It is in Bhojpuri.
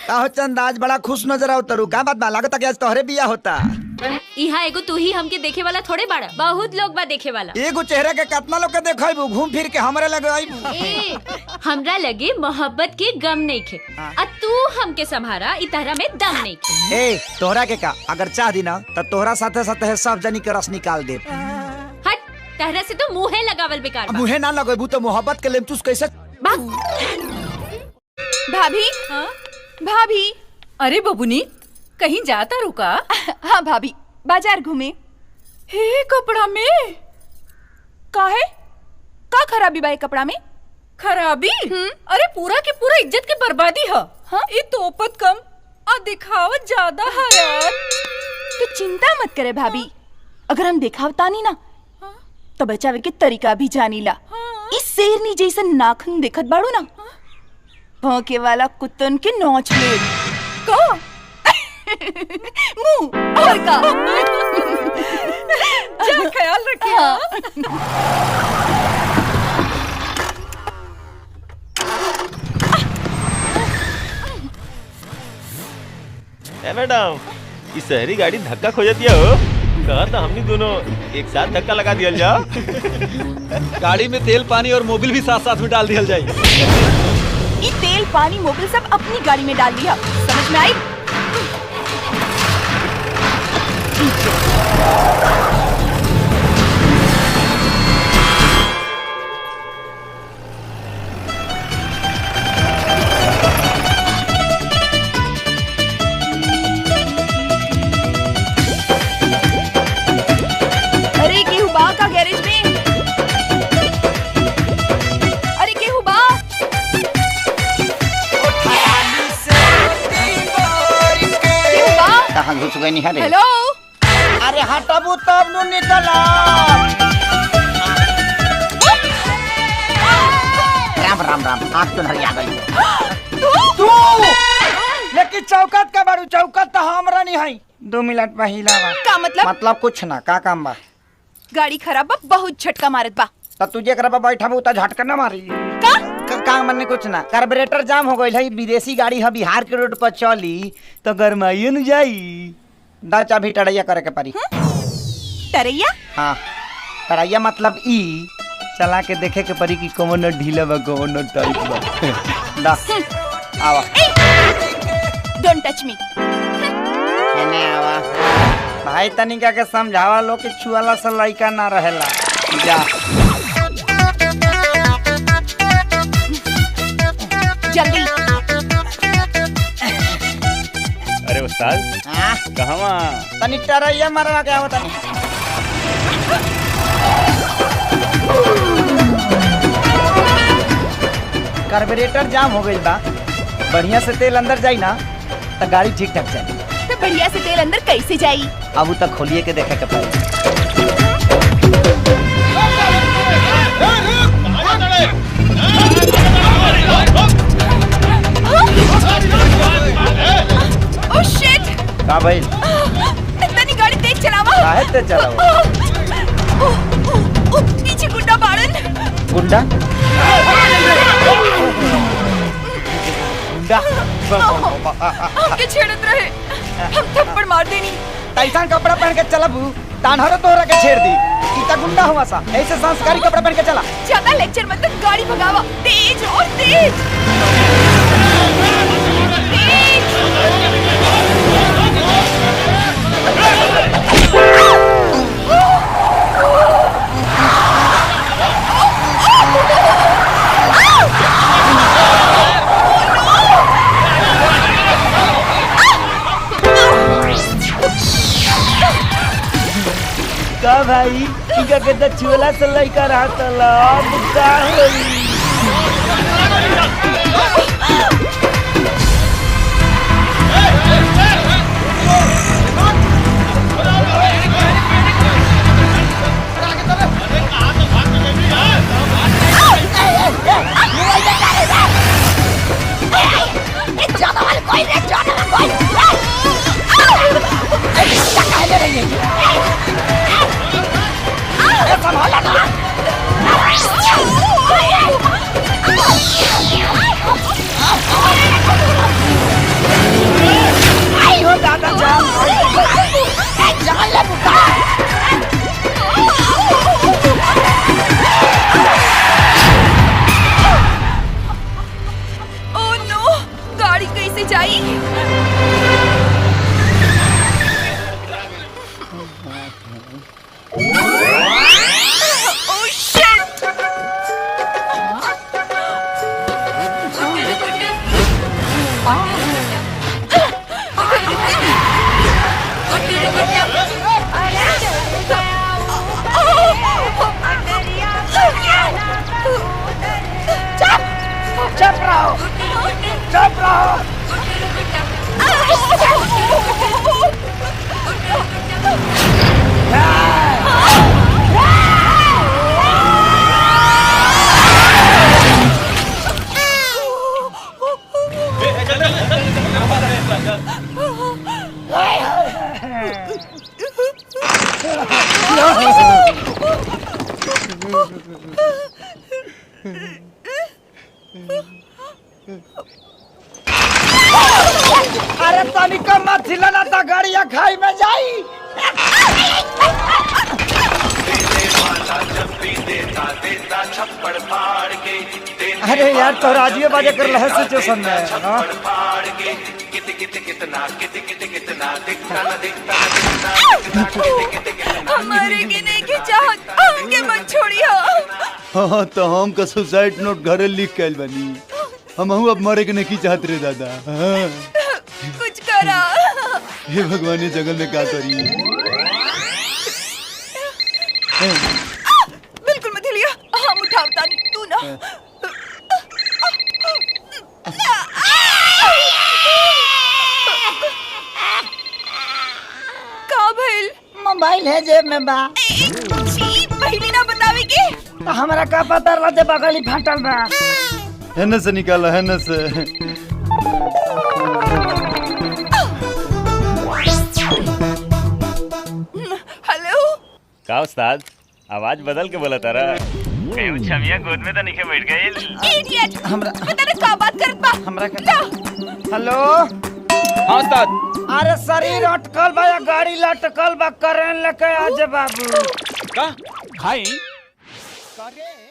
काहो चंद आज बड़ा खुश नजर आओ तरू का बात बा लागत कि आज तोहरे बिया होता। यहाँ एगो तू ही हमके देखे वाला थोड़े बाड़ा, बहुत लोग बा देखे वाला। एगो चेहरा के कितना लोग के देखैबू घूम फिर के हमरे लगे आइबू। ए, हमरा लगे मोहब्बत के गम नहीं खे आ तू हमके संभारा इ तरह में दम नहीं खे। ए तोहरा के का अगर चाह दी ना तो तोहरा साथे साथे सब जनी के रस निकाल दे। हट तरह से तो मुँहे लगावल बेकार बा। मुहे ना लगेबू तो मोहब्बत के लेमचूस कैसे। भाभी भाभी। अरे बबुनी कहीं जाता रुका? हाँ भाभी बाजार घूमे। हे कपड़ा में काहे का खराबी बा कपड़ा में? खराबी? अरे पूरा के पूरा इज्जत की बर्बादी है। हाँ? ये तोपत कम और दिखावत ज्यादा है यार। तो चिंता मत करे भाभी, अगर हम दिखावता नहीं ना तो बचावे के तरीका भी जानीला। इस शेरनी जैसा नाखून देखत बाड़ू ना, भौंके वाला कुत्तन के नोच ले का मुंह और का जा ख्याल रखिए। मैडम इस शहरी गाड़ी धक्का खोजती हो, कहा था हमनी दोनों एक साथ धक्का लगा दिया जाओ। गाड़ी में तेल पानी और मोबिल भी साथ साथ में डाल दिया जाए। ये तेल पानी मोबिल सब अपनी गाड़ी में डाल दिया, समझ में आई? अरे केहू बा का गैरेज में? अरे केहू बा? केहू बा? कहां घुस गई नहीं हरे। हेलो अरे हटबू तब नु निकला। राम राम राम आग तो नहीं आ गई। तू लेकिन चौकत का बारू, चौकत तो हमरा नहीं है। 2 मिनट पहिला बा का मतलब? मतलब कुछ ना का काम बा। गाड़ी खराब बा, बहुत झटका मारत बा। तो तुझे करबा बैठा त झटका ना मारी का मन्ने कुछ ना। कार्बोरेटर जाम हो गइल है, विदेशी गाड़ी है बिहार के रोड पर चली तो गरमाइए न जाई। दा चाबी टड़ैया करे के पड़ी। टरैया? हाँ टड़ैया मतलब ई चला के देखे के पड़ी कि कौन ढीला बा कौन टाइट बा। दा आवा डोंट टच मी। एने आवा भाई तनिका के समझावा लो कि छुआला से लइका ना रहेला। जा जल्दी। अरे उस्ताद हां कहवा? तनी टरैया मारवा के आवा तनी। कार्बोरेटर जाम हो गइल बा, बढ़िया से तेल अंदर जाई ना तो गाड़ी ठीक ठाक चली। तो बढ़िया से तेल अंदर कैसे जाई? अब तक खोलिए के देखे के पड़ी। Oh shit! का भाई इतनी गाड़ी तेज चलावा। काहे ते चलाओ? पीछे गुंडा बाड़न। गुंडा? गुंडा? हमके छेड़त रहे, हम थप्पड़ मार देनी। तैसान कपड़ा पहन के चलबू तानहरो तोहरा के छेड़ दी। इता गुंडा हुआ सा, ऐसे संस्कारी कपड़ा पहन के चला। ज्यादा लेक्चर मत, गाड़ी भगावा तेज और तेज। का भाई इनका के त चुला से लइका रहत ला बुका होई। गाड़ी कैसे जाई? Oh shit! चुप रहो, चुप रहो। अरे तनिका मत हिलाना ता गाड़िया खाई में जाई। अरे यार तो राजियो बाजे कर रहे सिचुएशन में हमारे के नहीं के चाहत हमके मत छोड़ियो। हाँ तो हम का सुसाइड नोट घरे लिख के बनी हम अब मरे के नहीं चाहत रे दादा। हाँ। कुछ करा। हे भगवान ये जंगल में क्या करी। बिल्कुल मत हिलिया, हम उठावता नहीं तू ना। का भइल? मोबाइल है जेब में बा। छी, पहले ना बतावे के। तो हमरा का पता रहते बगली फाटल बा। है न से निकाला है न से। हेलो। का उस्ताद आवाज बदल के बोला तारा कहीं छमिया गोद में तो नीचे बैठ गई। इडियट। पता नहीं का बात करत बा। हमरा का हेलो। हाँ उस्ताद। अरे शरीर अटकल बा या गाड़ी लटकल बा, करें लेके आजे बाबू। का खाई करे